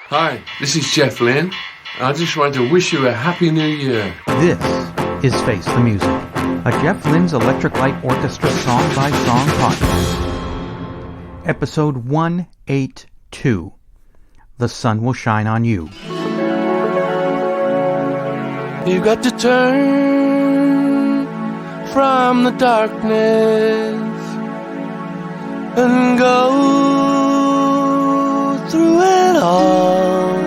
Hi, this is Jeff Lynne. I just want to wish you a Happy New Year. This is Face the Music, a Jeff Lynne's Electric Light Orchestra song-by-song podcast. Episode 182, The Sun Will Shine on You. You got to turn from the darkness and go through it all.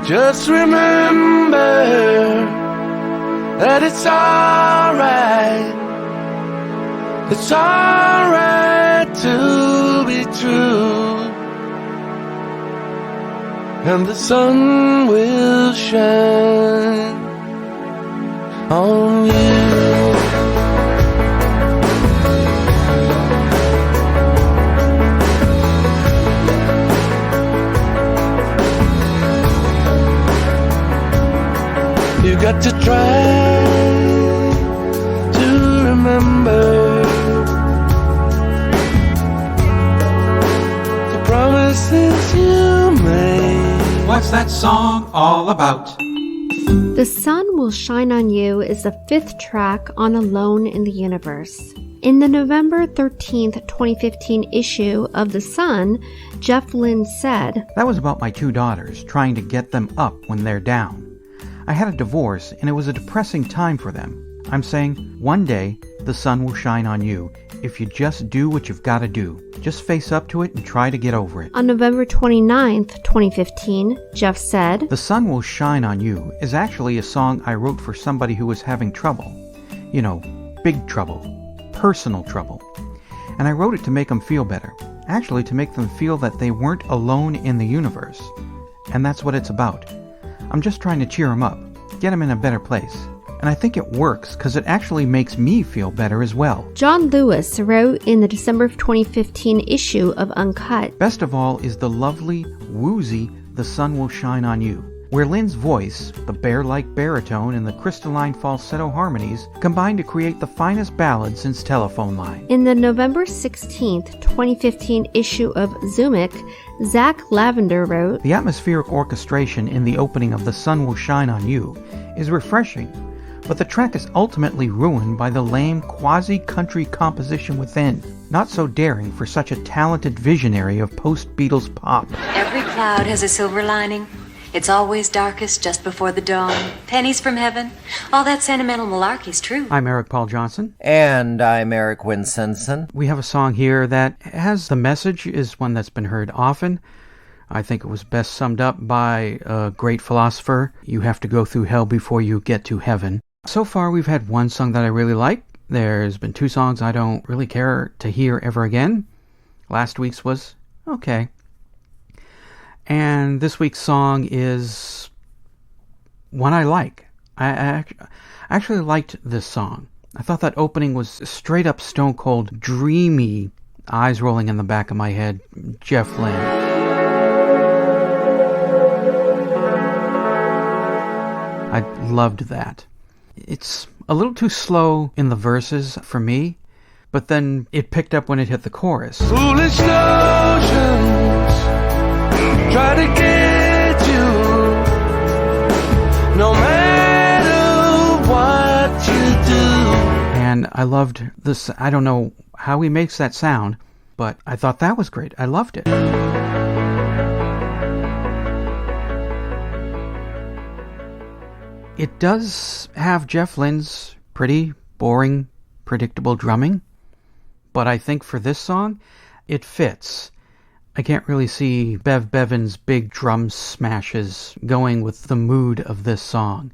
Just remember that it's alright. It's alright to be true. And the sun will shine on you. You got to try to remember the promises you made. What's that song all about? The Sun Will Shine on You is the fifth track on Alone in the Universe. In the November 13th, 2015 issue of The Sun, Jeff Lynne said, That was about my two daughters, trying to get them up when they're down. I had a divorce, and it was a depressing time for them. I'm saying, one day, the sun will shine on you if you just do what you've got to do. Just face up to it and try to get over it. On November 29th, 2015, Jeff said, The Sun Will Shine on You is actually a song I wrote for somebody who was having trouble. You know, big trouble. Personal trouble. And I wrote it to make them feel better. Actually, to make them feel that they weren't alone in the universe. And that's what it's about. I'm just trying to cheer them up, get them in a better place. And I think it works because it actually makes me feel better as well. John Lewis wrote in the December 2015 issue of Uncut, Best of all is the lovely, woozy The Sun Will Shine on You, where Lynne's voice, the bear-like baritone and the crystalline falsetto harmonies combine to create the finest ballad since Telephone Line. In the November 16th, 2015 issue of Zoomic, Zach Lavender wrote, The atmospheric orchestration in the opening of The Sun Will Shine on You is refreshing, but the track is ultimately ruined by the lame quasi-country composition within. Not so daring for such a talented visionary of post-Beatles pop. Every cloud has a silver lining. It's always darkest just before the dawn. Pennies from heaven. All that sentimental malarkey's true. I'm Eric Paul Johnson. And I'm Eric Winsenson. We have a song here that has the message, is one that's been heard often. I think it was best summed up by a great philosopher. You have to go through hell before you get to heaven. So far we've had one song that I really like. There's been two songs I don't really care to hear ever again. Last week's was okay. And this week's song is one I like. I actually liked this song. I thought that opening was straight up stone cold, dreamy, eyes rolling in the back of my head, Jeff Lynne. I loved that. It's a little too slow in the verses for me, but then it picked up when it hit the chorus. Foolish notions try to get you, no matter what you do. And I loved this. I don't know how he makes that sound, but I thought that was great. I loved it. It does have Jeff Lynne's pretty boring, predictable drumming, but I think for this song, it fits. I can't really see Bev Bevan's big drum smashes going with the mood of this song.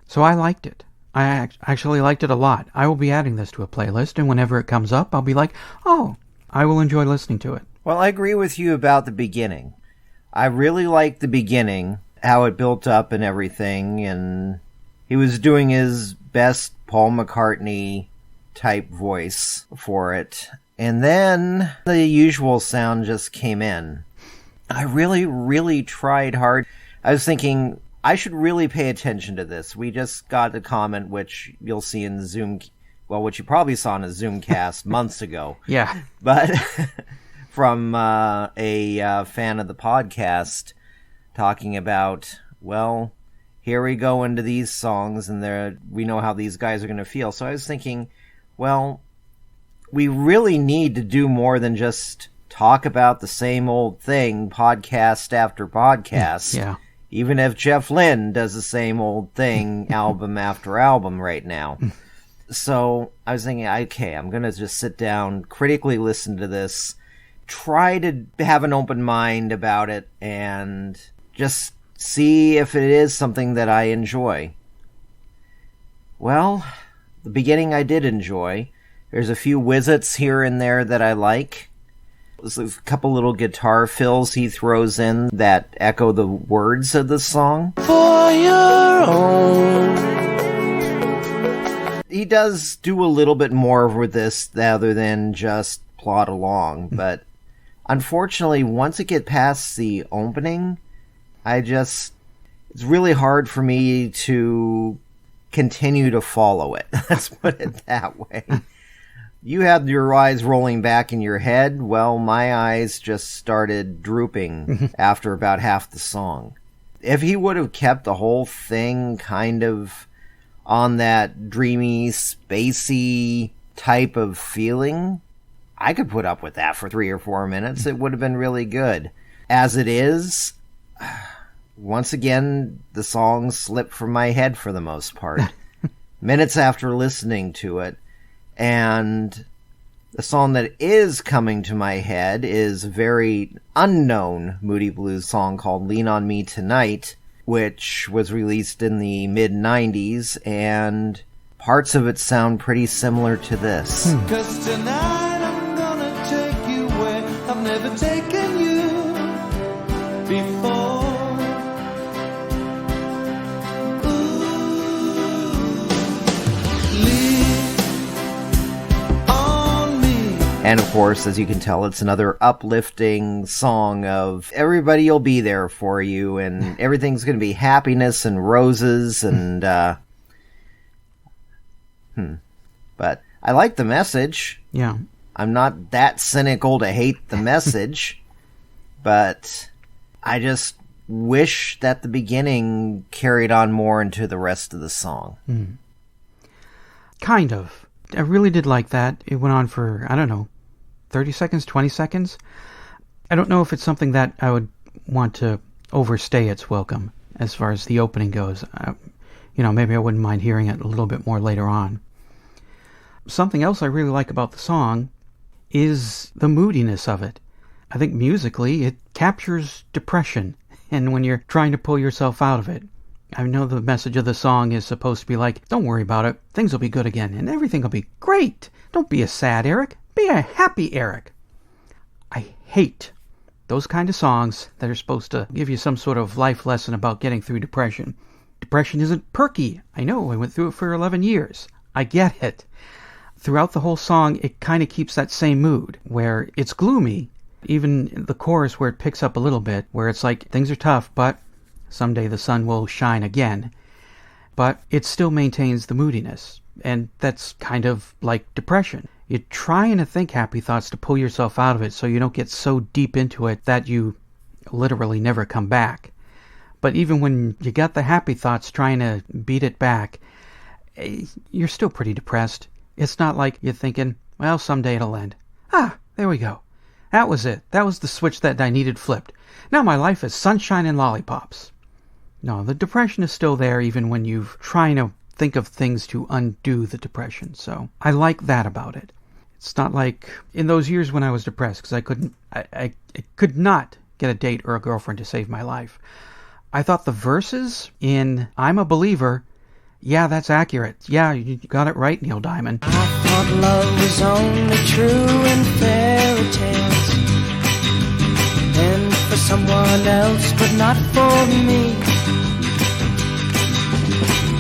So I liked it. I actually liked it a lot. I will be adding this to a playlist, and whenever it comes up, I'll be like, oh, I will enjoy listening to it. Well, I agree with you about the beginning. I really liked the beginning, how it built up and everything, and he was doing his best Paul McCartney type voice for it. And then the usual sound just came in. I really tried hard. I was thinking, I should really pay attention to this. We just got a comment, which you'll see in Zoom, well, which you probably saw in a Zoomcast months ago. Yeah. But from a fan of the podcast talking about, well, here we go into these songs, and we know how these guys are going to feel. So I was thinking, well, we really need to do more than just talk about the same old thing, podcast after podcast. Yeah. Even if Jeff Lynne does the same old thing, album after album right now. So I was thinking, okay, I'm going to just sit down, critically listen to this, try to have an open mind about it, and just see if it is something that I enjoy. Well, the beginning I did enjoy. There's a few whizzits here and there that I like. There's a couple little guitar fills he throws in that echo the words of the song. For your own. He does do a little bit more with this rather than just plod along, but unfortunately, once it gets past the opening, it's really hard for me to continue to follow it. Let's put it that way. You had your eyes rolling back in your head. Well, my eyes just started drooping after about half the song. If he would have kept the whole thing kind of on that dreamy, spacey type of feeling, I could put up with that for 3 or 4 minutes. It would have been really good. As it is, once again, the songs slip from my head for the most part. Minutes after listening to it. And the song that is coming to my head is a very unknown Moody Blues song called Lean on Me Tonight, which was released in the mid-90s, and parts of it sound pretty similar to this. 'Cause tonight I'm gonna take you where I've never taken you before. And of course, as you can tell, it's another uplifting song of everybody will be there for you, and everything's going to be happiness and roses, and But I like the message. Yeah. I'm not that cynical to hate the message, but I just wish that the beginning carried on more into the rest of the song. Kind of. I really did like that. It went on for, I don't know, 30 seconds, 20 seconds. I don't know if it's something that I would want to overstay its welcome as far as the opening goes. Maybe I wouldn't mind hearing it a little bit more later on. Something else I really like about the song is the moodiness of it. I think musically it captures depression, and when you're trying to pull yourself out of it. I know the message of the song is supposed to be like, don't worry about it, things will be good again, and everything will be great. Don't be a sad Eric, be a happy Eric. I hate those kind of songs that are supposed to give you some sort of life lesson about getting through depression. Depression isn't perky. I know, I went through it for 11 years. I get it. Throughout the whole song, it kind of keeps that same mood, where it's gloomy. Even the chorus where it picks up a little bit, where it's like, things are tough, but someday the sun will shine again. But it still maintains the moodiness, and that's kind of like depression. You're trying to think happy thoughts to pull yourself out of it so you don't get so deep into it that you literally never come back. But even when you got the happy thoughts trying to beat it back, you're still pretty depressed. It's not like you're thinking, well, someday it'll end. There we go. That was it. That was the switch that I needed flipped. Now my life is sunshine and lollipops. No, the depression is still there even when you're trying to think of things to undo the depression. So I like that about it. It's not like in those years when I was depressed, because I could not get a date or a girlfriend to save my life. I thought the verses in I'm a Believer, yeah, that's accurate. Yeah, you got it right, Neil Diamond. I thought love was only true in fairy tales, and for someone else, but not for me.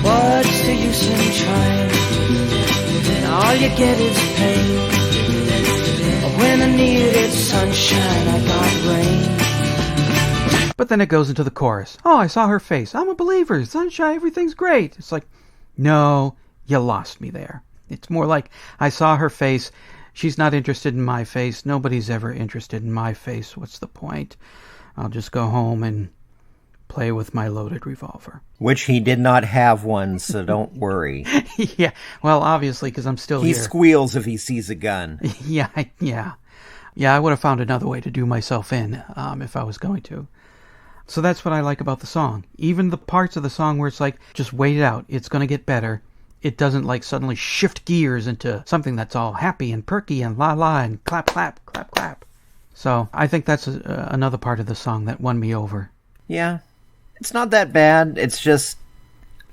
What's the use in trying? All you get is pain. When I needed sunshine, I got rain. But then it goes into the chorus. Oh, I saw her face. I'm a believer. Sunshine, everything's great. It's like, no, you lost me there. It's more like I saw her face. She's not interested in my face. Nobody's ever interested in my face. What's the point? I'll just go home and play with my loaded revolver. Which he did not have one, so don't worry. Yeah, well, obviously, because I'm still He here. squeals if he sees a gun. Yeah. Yeah, I would have found another way to do myself in if I was going to. So that's what I like about the song. Even the parts of the song where it's like, just wait it out. It's going to get better. It doesn't like suddenly shift gears into something that's all happy and perky and la-la and clap, clap, clap, clap. So I think that's another part of the song that won me over. Yeah. It's not that bad. It's just,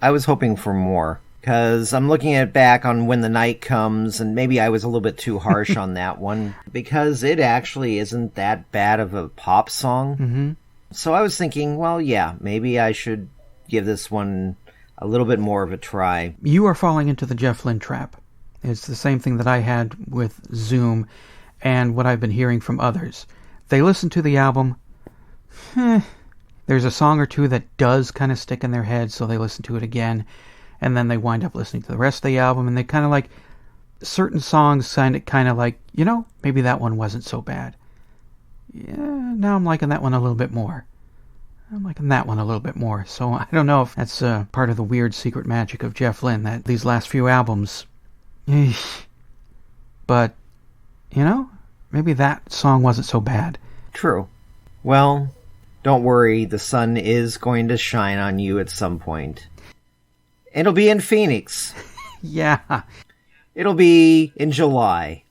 I was hoping for more. Because I'm looking at back on When the Night Comes, and maybe I was a little bit too harsh on that one. Because it actually isn't that bad of a pop song. Mm-hmm. So I was thinking, well, yeah, maybe I should give this one a little bit more of a try. You are falling into the Jeff Lynne trap. It's the same thing that I had with Zoom and what I've been hearing from others. They listen to the album. There's a song or two that does kind of stick in their head, so they listen to it again. And then they wind up listening to the rest of the album, and they kind of like, certain songs kind of like, maybe that one wasn't so bad. Yeah, now I'm liking that one a little bit more. So I don't know if that's part of the weird secret magic of Jeff Lynne, that these last few albums. But, maybe that song wasn't so bad. True. Well, don't worry, the sun is going to shine on you at some point. It'll be in Phoenix. Yeah. It'll be in July.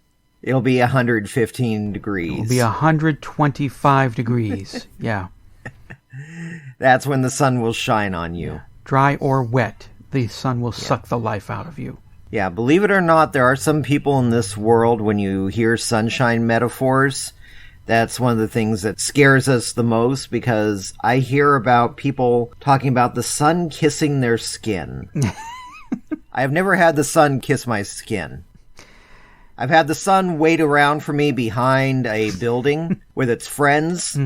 It'll be 115 degrees. It'll be 125 degrees. Yeah. That's when the sun will shine on you. Yeah. Dry or wet, the sun will suck the life out of you. Yeah, believe it or not, there are some people in this world, when you hear sunshine metaphors, that's one of the things that scares us the most, because I hear about people talking about the sun kissing their skin. I have never had the sun kiss my skin. I've had the sun wait around for me behind a building with its friends,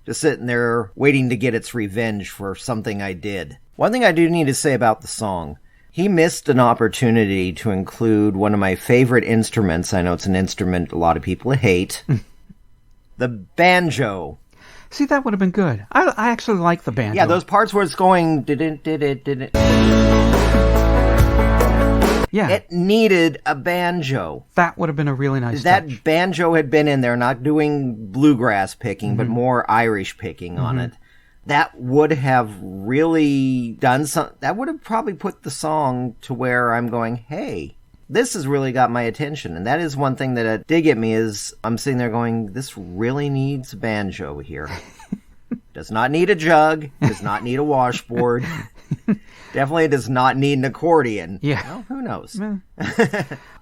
just sitting there waiting to get its revenge for something I did. One thing I do need to say about the song, he missed an opportunity to include one of my favorite instruments. I know it's an instrument a lot of people hate. The banjo. See, that would have been good. I actually like the banjo. Yeah, those parts where it's going... Yeah. It needed a banjo. That would have been a really nice touch. That banjo had been in there, not doing bluegrass picking, but more Irish picking on it. That would have really done something. That would have probably put the song to where I'm going, hey, this has really got my attention. And that is one thing that did get me, is I'm sitting there going, this really needs a banjo here. Does not need a jug. Does not need a washboard. Definitely does not need an accordion. Yeah. Well, who knows?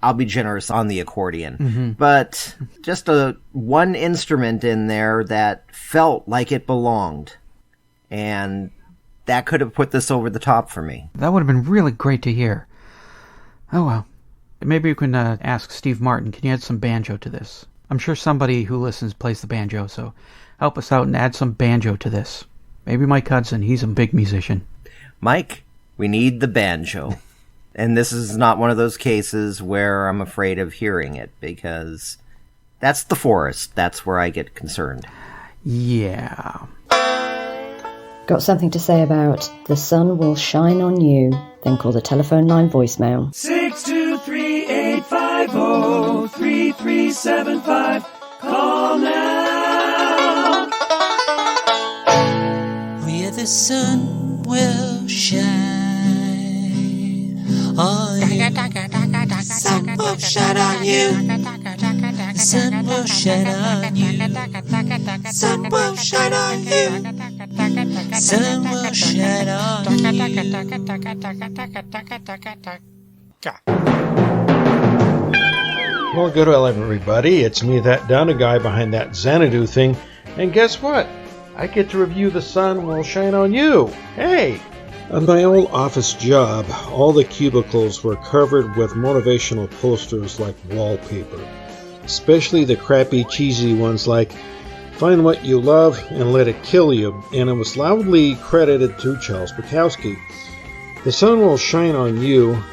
I'll be generous on the accordion. But just one instrument in there that felt like it belonged. And that could have put this over the top for me. That would have been really great to hear. Oh, well. Maybe you can ask Steve Martin, can you add some banjo to this? I'm sure somebody who listens plays the banjo, so help us out and add some banjo to this. Maybe Mike Hudson, he's a big musician. Mike, we need the banjo. And this is not one of those cases where I'm afraid of hearing it, because that's the forest. That's where I get concerned. Yeah. Got something to say about The Sun Will Shine on You? Then call the telephone line voicemail. 623-850-3375. Call now. Where the sun will shine on you. Sun will shine on you. Sun will shine on you. Sun will shine on you. Sun will shine on you. Well, good old everybody. It's me, that Donna guy behind that Xanadu thing. And guess what? I get to review The Sun Will Shine on You. Hey! On my old office job, all the cubicles were covered with motivational posters like wallpaper. Especially the crappy, cheesy ones like, find what you love and let it kill you. And it was loudly credited to Charles Bukowski. The Sun Will Shine on You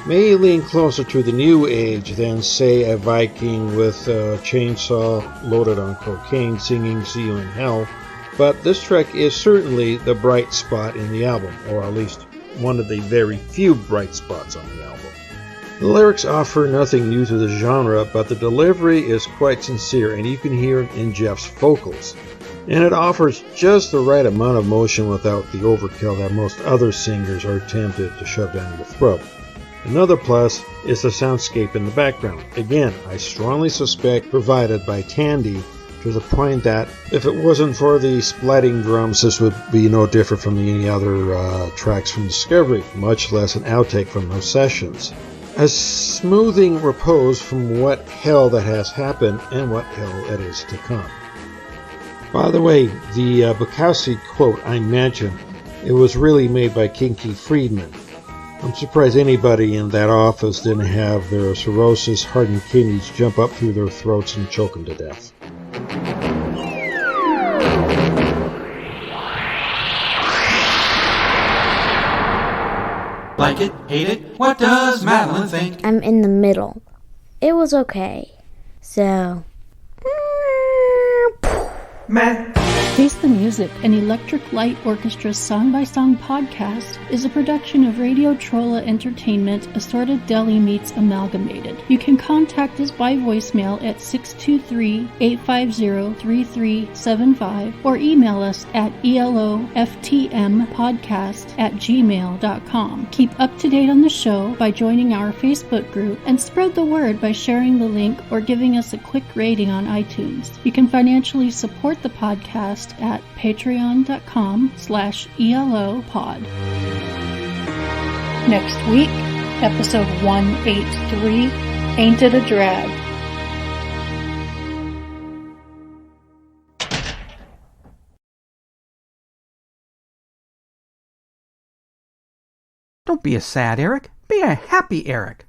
may lean closer to the new age than, say, a Viking with a chainsaw loaded on cocaine singing "See You in Hell," but this track is certainly the bright spot in the album, or at least one of the very few bright spots on the album. The lyrics offer nothing new to the genre, but the delivery is quite sincere, and you can hear it in Jeff's vocals. And it offers just the right amount of emotion without the overkill that most other singers are tempted to shove down your throat. Another plus is the soundscape in the background. Again, I strongly suspect provided by Tandy, to the point that if it wasn't for the splatting drums, this would be no different from any other tracks from Discovery, much less an outtake from those sessions. A smoothing repose from what hell that has happened and what hell it is to come. By the way, the Bukowski quote I mentioned, it was really made by Kinky Friedman. I'm surprised anybody in that office didn't have their cirrhosis-hardened kidneys jump up through their throats and choke them to death. Like it, hate it, what does Madeline think? I'm in the middle. It was okay. So... Meh. Taste the Music, an Electric Light Orchestra song-by-song podcast, is a production of Radio Trolla Entertainment, Assorted Deli Meats Amalgamated. You can contact us by voicemail at 623-850-3375 or email us at eloftmpodcast@gmail.com. Keep up to date on the show by joining our Facebook group and spread the word by sharing the link or giving us a quick rating on iTunes. You can financially support the podcast at patreon.com/ELOpod. Next week, episode 183, Ain't It a Drag? Don't be a sad Eric. Be a happy Eric.